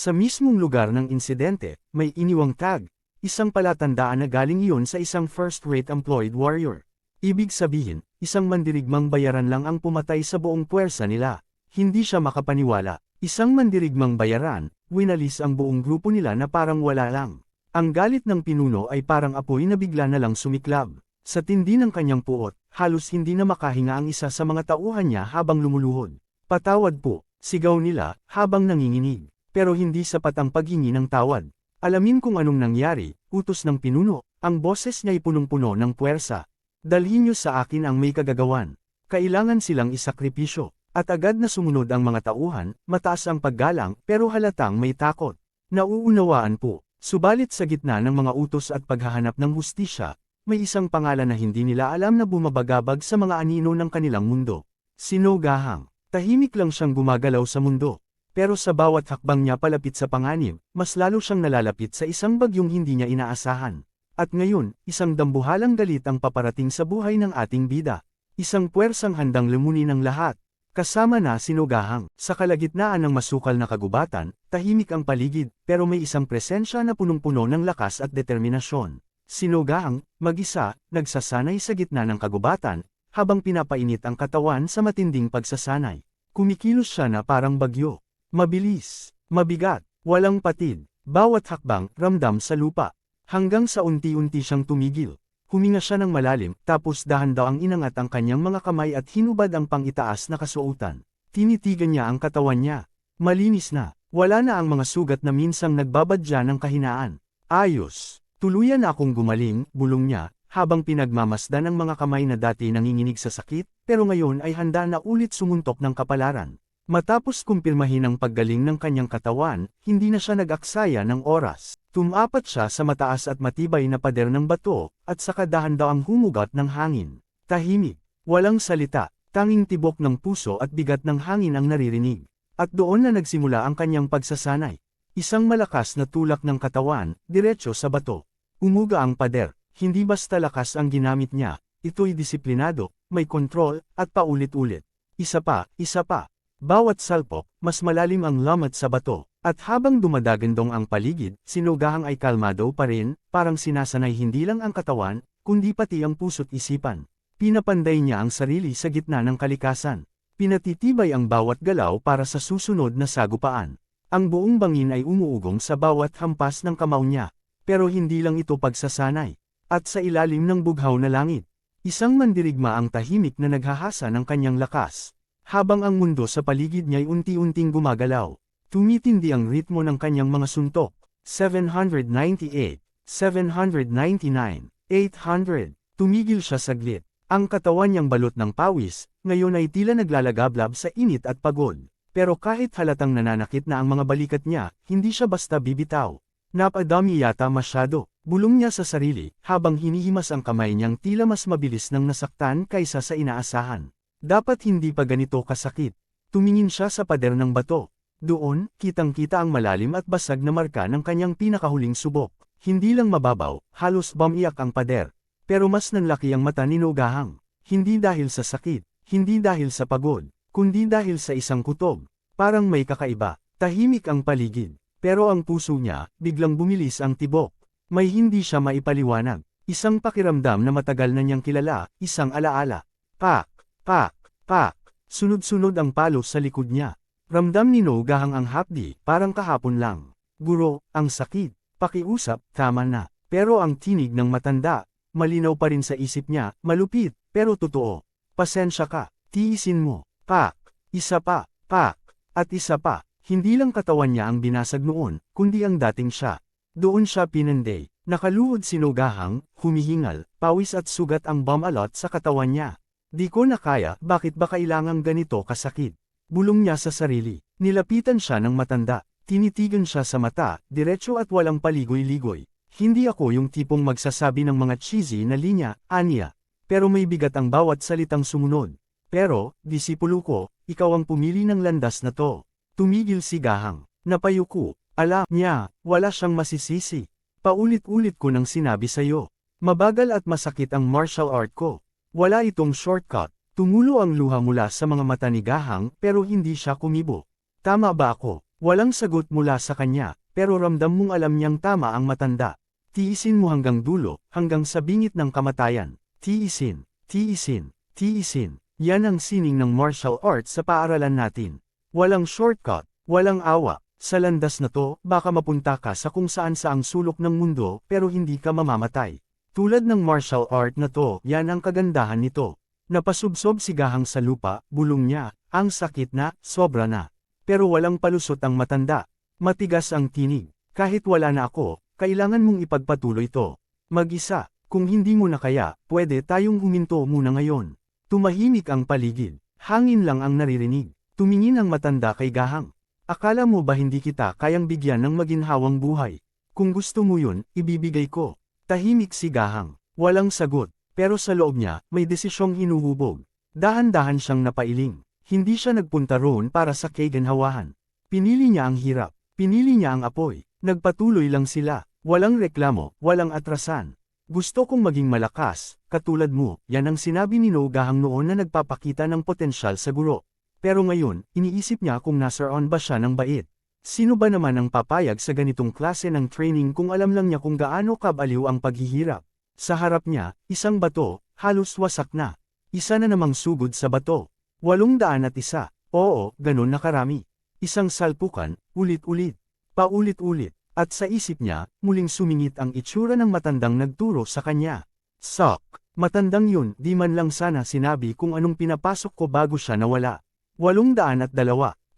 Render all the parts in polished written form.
Sa mismong lugar ng insidente, may iniwang tag, isang palatandaan na galing iyon sa isang first-rate employed warrior. Ibig sabihin, isang mandirigmang bayaran lang ang pumatay sa buong puwersa nila. Hindi siya makapaniwala. Isang mandirigmang bayaran, winalis ang buong grupo nila na parang wala lang. Ang galit ng pinuno ay parang apoy na bigla na lang sumiklab. Sa tindi ng kanyang puot, halos hindi na makahinga ang isa sa mga tauhan niya habang lumuluhod. Patawad po, sigaw nila, habang nanginginig. Pero hindi sapat ang paghingi ng tawad. Alamin kung anong nangyari, utos ng pinuno, ang boses niya'y punong-puno ng puwersa. Dalhin niyo sa akin ang may kagagawan. Kailangan silang isakripisyo. At agad na sumunod ang mga tauhan, mataas ang paggalang pero halatang may takot. Nauunawaan po, subalit sa gitna ng mga utos at paghahanap ng hustisya, may isang pangalan na hindi nila alam na bumabagabag sa mga anino ng kanilang mundo. Sinogahang. Tahimik lang siyang gumagalaw sa mundo. Pero sa bawat hakbang niya palapit sa panganib, mas lalo siyang nalalapit sa isang bagyong hindi niya inaasahan. At ngayon, isang dambuhalang galit ang paparating sa buhay ng ating bida. Isang puwersang handang lumunin ng lahat. Kasama na sinugahang. Sa kalagitnaan ng masukal na kagubatan, tahimik ang paligid, pero may isang presensya na punong-puno ng lakas at determinasyon. Sinugahang, mag-isa, nagsasanay sa gitna ng kagubatan, habang pinapainit ang katawan sa matinding pagsasanay. Kumikilos siya na parang bagyo. Mabilis, mabigat, walang patid, bawat hakbang, ramdam sa lupa. Hanggang sa unti-unti siyang tumigil. Huminga siya ng malalim, tapos dahan-dahang inangat ang kanyang mga kamay at hinubad ang pang-itaas na kasuotan. Tinitigan niya ang katawan niya. Malinis na, wala na ang mga sugat na minsang nagbabadya ng kahinaan. Ayos, tuluyan na akong gumaling, bulong niya, habang pinagmamasdan ang mga kamay na dati nanginginig sa sakit, pero ngayon ay handa na ulit sumuntok ng kapalaran. Matapos kumpirmahin ang paggaling ng kanyang katawan, hindi na siya nag-aksaya ng oras. Tumapat siya sa mataas at matibay na pader ng bato, at saka dahan-dahang humugat ng hangin. Tahimik, walang salita, tanging tibok ng puso at bigat ng hangin ang naririnig. At doon na nagsimula ang kanyang pagsasanay. Isang malakas na tulak ng katawan, diretso sa bato. Umuga ang pader, hindi basta lakas ang ginamit niya, ito'y disiplinado, may kontrol, at paulit-ulit. Isa pa, isa pa. Bawat salpok, mas malalim ang lamat sa bato, at habang dumadagandong ang paligid, sinugahang ay kalmado pa rin, parang sinasanay hindi lang ang katawan, kundi pati ang puso't isipan. Pinapanday niya ang sarili sa gitna ng kalikasan. Pinatitibay ang bawat galaw para sa susunod na sagupaan. Ang buong bangin ay umuugong sa bawat hampas ng kamao niya, pero hindi lang ito pagsasanay. At sa ilalim ng bughaw na langit, isang mandirigma ang tahimik na naghahasa ng kanyang lakas. Habang ang mundo sa paligid niya'y unti-unting gumagalaw, tumitindi ang ritmo ng kanyang mga suntok. 798, 799, 800. Tumigil siya saglit. Ang katawan niyang balot ng pawis, ngayon ay tila naglalagablab sa init at pagod. Pero kahit halatang nananakit na ang mga balikat niya, hindi siya basta bibitaw. Napadami yata masyado, bulong niya sa sarili, habang hinihimas ang kamay niyang tila mas mabilis nang nasaktan kaysa sa inaasahan. Dapat hindi pa ganito kasakit. Tumingin siya sa pader ng bato. Doon, kitang-kita ang malalim at basag na marka ng kanyang pinakahuling subok. Hindi lang mababaw, halos bumiyak ang pader. Pero mas nanlaki ang mata ni Nogahang. Hindi dahil sa sakit, hindi dahil sa pagod, kundi dahil sa isang kutob. Parang may kakaiba, tahimik ang paligid. Pero ang puso niya, biglang bumilis ang tibok. May hindi siya maipaliwanag. Isang pakiramdam na matagal na niyang kilala, isang alaala. Pak! Pak! Pak! Sunod-sunod ang palo sa likod niya. Ramdam ni Nogahang ang hapdi, parang kahapon lang. Guro, ang sakit. Pakiusap, tama na. Pero ang tinig ng matanda, malinaw pa rin sa isip niya, malupit, pero totoo. Pasensya ka, tiisin mo. Pak! Isa pa, pak! At isa pa, hindi lang katawan niya ang binasag noon, kundi ang dating siya. Doon siya pinanday. Nakaluhod si Nogahang, humihingal, pawis at sugat ang bumalot sa katawan niya. Di ko na kaya, bakit ba kailangang ganito kasakit? Bulong niya sa sarili. Nilapitan siya ng matanda. Tinitigan siya sa mata, diretso at walang paligoy-ligoy. Hindi ako yung tipong magsasabi ng mga cheesy na linya, aniya. Pero may bigat ang bawat salitang sumunod. Pero, disipulo ko, ikaw ang pumili ng landas na to. Tumigil si Gahang. Napayuko. Alam niya, wala siyang masisisi. Paulit-ulit ko nang sinabi sa'yo. Mabagal at masakit ang martial art ko. Wala itong shortcut. Tumulo ang luha mula sa mga mata ni Gahang pero hindi siya kumibo. Tama ba ako? Walang sagot mula sa kanya, pero ramdam mong alam niyang tama ang matanda. Tiisin mo hanggang dulo, hanggang sa bingit ng kamatayan. Tiisin, tiisin, tiisin. Yan ang sining ng martial arts sa paaralan natin. Walang shortcut, walang awa. Sa landas na to, baka mapunta ka sa kung saan saang sulok ng mundo pero hindi ka mamamatay. Tulad ng martial art na to, yan ang kagandahan nito. Napasubsob si Gahang sa lupa, bulong niya, ang sakit na, sobra na. Pero walang palusot ang matanda. Matigas ang tinig. Kahit wala na ako, kailangan mong ipagpatuloy to. Mag-isa, kung hindi mo na kaya, pwede tayong huminto muna ngayon. Tumahimik ang paligid. Hangin lang ang naririnig. Tumingin ang matanda kay Gahang. Akala mo ba hindi kita kayang bigyan ng maginhawang buhay? Kung gusto mo yun, ibibigay ko. Tahimik si Gahang. Walang sagot. Pero sa loob niya, may desisyong hinuhubog. Dahan-dahan siyang napailing. Hindi siya nagpunta roon para sa kaginhawahan. Pinili niya ang hirap. Pinili niya ang apoy. Nagpatuloy lang sila. Walang reklamo, walang atrasan. Gusto kong maging malakas, katulad mo, yan ang sinabi ni No Gahang noon na nagpapakita ng potensyal sa guro. Pero ngayon, iniisip niya kung nasaroon ba siya ng bait. Sino ba naman ang papayag sa ganitong klase ng training kung alam lang niya kung gaano kabaliw ang paghihirap? Sa harap niya, isang bato, halos wasak na. Isa na namang sugod sa bato. 801. Oo, ganun na karami. Isang salpukan, ulit-ulit. Paulit-ulit. At sa isip niya, muling sumingit ang itsura ng matandang nagturo sa kanya. Sok! Matandang yun, di man lang sana sinabi kung anong pinapasok ko bago siya nawala. 802.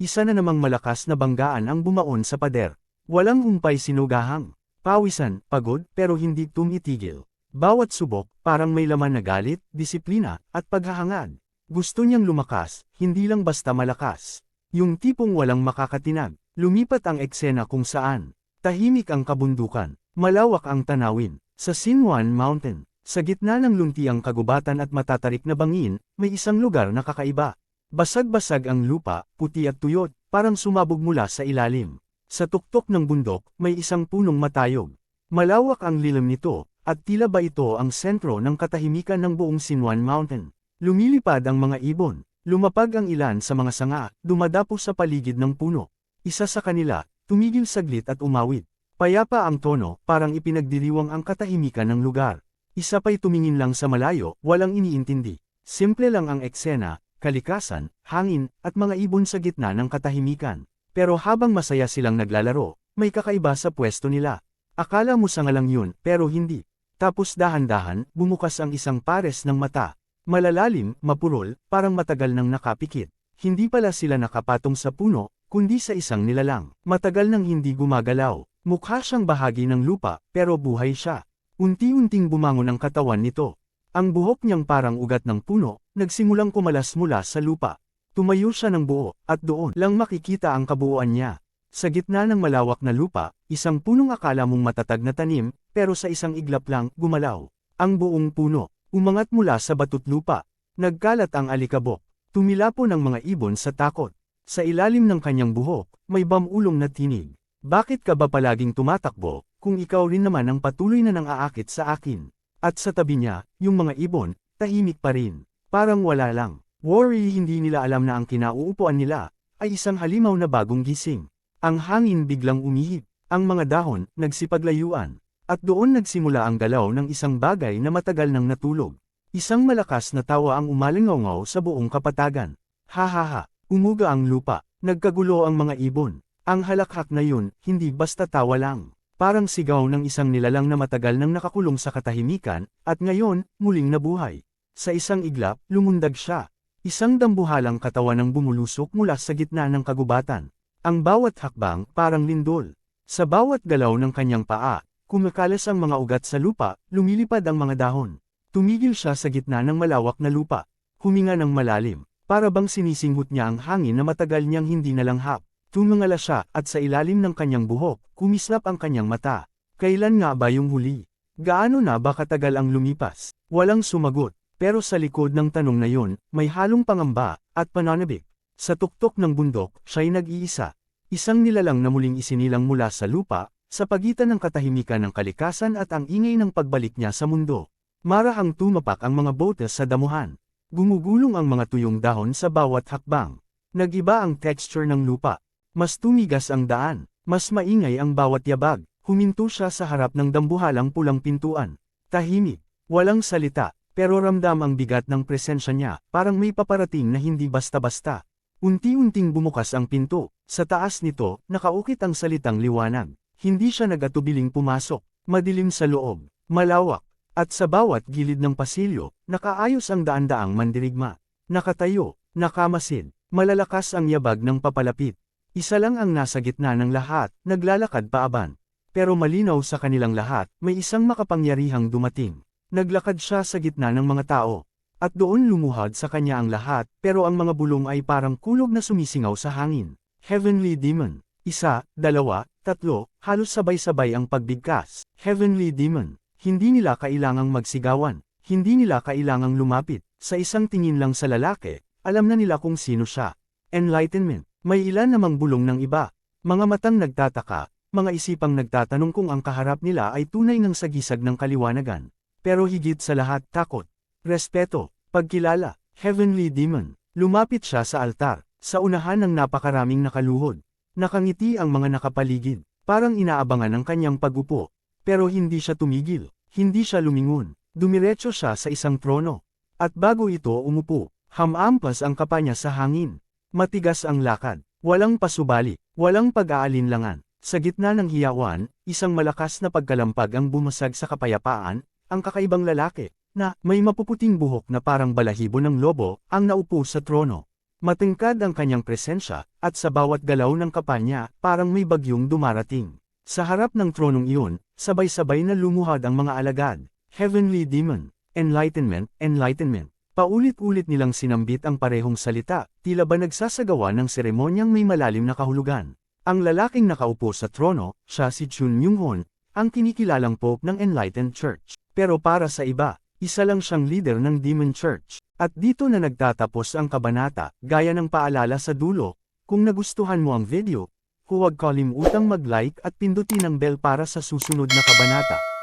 Isa na namang malakas na banggaan ang bumaon sa pader. Walang humpay sinugahang. Pawisan, pagod, pero hindi tumitigil. Bawat subok, parang may laman na galit, disiplina, at paghahangad. Gusto niyang lumakas, hindi lang basta malakas. Yung tipong walang makakatinag. Lumipat ang eksena kung saan. Tahimik ang kabundukan. Malawak ang tanawin. Sa Sinuan Mountain, sa gitna ng luntiang kagubatan at matatarik na bangin, may isang lugar na kakaiba. Basag-basag ang lupa, puti at tuyot, parang sumabog mula sa ilalim. Sa tuktok ng bundok, may isang punong matayog. Malawak ang lilim nito, at tila ba ito ang sentro ng katahimikan ng buong Sinuan Mountain. Lumilipad ang mga ibon, lumapag ang ilan sa mga sanga, dumadapo sa paligid ng puno. Isa sa kanila, tumigil saglit at umawit. Payapa ang tono, parang ipinagdiriwang ang katahimikan ng lugar. Isa pa'y tumingin lang sa malayo, walang iniintindi. Simple lang ang eksena, kalikasan, hangin, at mga ibon sa gitna ng katahimikan. Pero habang masaya silang naglalaro, may kakaiba sa pwesto nila. Akala mo sanga lang yun, pero hindi. Tapos dahan-dahan, bumukas ang isang pares ng mata. Malalalim, mapurol, parang matagal nang nakapikit. Hindi pala sila nakapatong sa puno, kundi sa isang nilalang. Matagal nang hindi gumagalaw. Mukha siyang bahagi ng lupa, pero buhay siya. Unti-unting bumangon ang katawan nito. Ang buhok niyang parang ugat ng puno, nagsimulang kumalas mula sa lupa. Tumayo siya ng buo, at doon lang makikita ang kabuuan niya. Sa gitna ng malawak na lupa, isang punong akala mong matatag na tanim, pero sa isang iglap lang, gumalaw. Ang buong puno, umangat mula sa bato't lupa. Nagkalat ang alikabok. Tumilapon ang mga ibon sa takot. Sa ilalim ng kanyang buhok, may bamulong na tinig. Bakit ka ba palaging tumatakbo, kung ikaw rin naman ang patuloy na nang-aakit sa akin? At sa tabi niya, yung mga ibon, tahimik pa rin. Parang wala lang. Worry, hindi nila alam na ang kinauupuan nila, ay isang halimaw na bagong gising. Ang hangin biglang umihip, ang mga dahon, nagsipaglayuan. At doon nagsimula ang galaw ng isang bagay na matagal nang natulog. Isang malakas na tawa ang umalingaw sa buong kapatagan. Ha ha ha, umuga ang lupa, nagkagulo ang mga ibon. Ang halakhak na yun, hindi basta tawa lang. Parang sigaw ng isang nilalang na matagal nang nakakulong sa katahimikan, at ngayon, muling nabuhay. Sa isang iglap, lumundag siya. Isang dambuhalang katawan ang bumulusok mula sa gitna ng kagubatan. Ang bawat hakbang, parang lindol. Sa bawat galaw ng kanyang paa, kumakalas ang mga ugat sa lupa, lumilipad ang mga dahon. Tumigil siya sa gitna ng malawak na lupa. Huminga ng malalim, para bang sinisinghot niya ang hangin na matagal niyang hindi nalanghap. Tumingala siya, at sa ilalim ng kanyang buhok, kumislap ang kanyang mata. Kailan nga ba yung huli? Gaano na ba katagal ang lumipas? Walang sumagot, pero sa likod ng tanong na yun, may halong pangamba, at pananabik. Sa tuktok ng bundok, siya'y nag-iisa. Isang nilalang na muling isinilang mula sa lupa, sa pagitan ng katahimikan ng kalikasan at ang ingay ng pagbalik niya sa mundo. Marahang tumapak ang mga bote sa damuhan. Gumugulong ang mga tuyong dahon sa bawat hakbang. Nag-iba ang texture ng lupa. Mas tumigas ang daan, mas maingay ang bawat yabag, huminto siya sa harap ng dambuhalang pulang pintuan. Tahimik, walang salita, pero ramdam ang bigat ng presensya niya, parang may paparating na hindi basta-basta. Unti-unting bumukas ang pinto, sa taas nito, nakaukit ang salitang liwanag. Hindi siya nag-atubiling pumasok, madilim sa loob, malawak, at sa bawat gilid ng pasilyo, nakaayos ang daan-daang mandirigma. Nakatayo, nakamasid, malalakas ang yabag ng papalapit. Isa lang ang nasa gitna ng lahat, naglalakad paaban. Pero malinaw sa kanilang lahat, may isang makapangyarihang dumating. Naglakad siya sa gitna ng mga tao. At doon lumuhad sa kanya ang lahat, pero ang mga bulong ay parang kulog na sumisingaw sa hangin. Heavenly Demon. Isa, dalawa, tatlo, halos sabay-sabay ang pagbigkas. Heavenly Demon. Hindi nila kailangang magsigawan. Hindi nila kailangang lumapit. Sa isang tingin lang sa lalaki, alam na nila kung sino siya. Enlightenment. May ilan namang bulong ng iba. Mga matang nagtataka, mga isipang nagtatanong kung ang kaharap nila ay tunay ng sagisag ng kaliwanagan. Pero higit sa lahat, takot. Respeto. Pagkilala. Heavenly Demon. Lumapit siya sa altar, sa unahan ng napakaraming nakaluhod. Nakangiti ang mga nakapaligid, parang inaabangan ang kanyang pag-upo. Pero hindi siya tumigil, hindi siya lumingon. Dumiretso siya sa isang trono. At bago ito umupo, hamampas ang kapa niya sa hangin. Matigas ang lakad, walang pasubali, walang pag-aalinlangan. Sa gitna ng hiyawan, isang malakas na pagkalampag ang bumasag sa kapayapaan, ang kakaibang lalaki, na may mapuputing buhok na parang balahibo ng lobo, ang naupo sa trono. Matingkad ang kanyang presensya, at sa bawat galaw ng kapa niya, parang may bagyong dumarating. Sa harap ng tronong iyon, sabay-sabay na lumuhad ang mga alagad. Heavenly Demon. Enlightenment, enlightenment. Paulit-ulit nilang sinambit ang parehong salita, tila ba nagsasagawa ng seremonyang may malalim na kahulugan. Ang lalaking nakaupo sa trono, siya si Chun Myung-hon, ang kinikilalang Pope ng Enlightened Church. Pero para sa iba, isa lang siyang leader ng Demon Church. At dito na nagtatapos ang kabanata, gaya ng paalala sa dulo. Kung nagustuhan mo ang video, huwag kalimutang mag-like at pindutin ang bell para sa susunod na kabanata.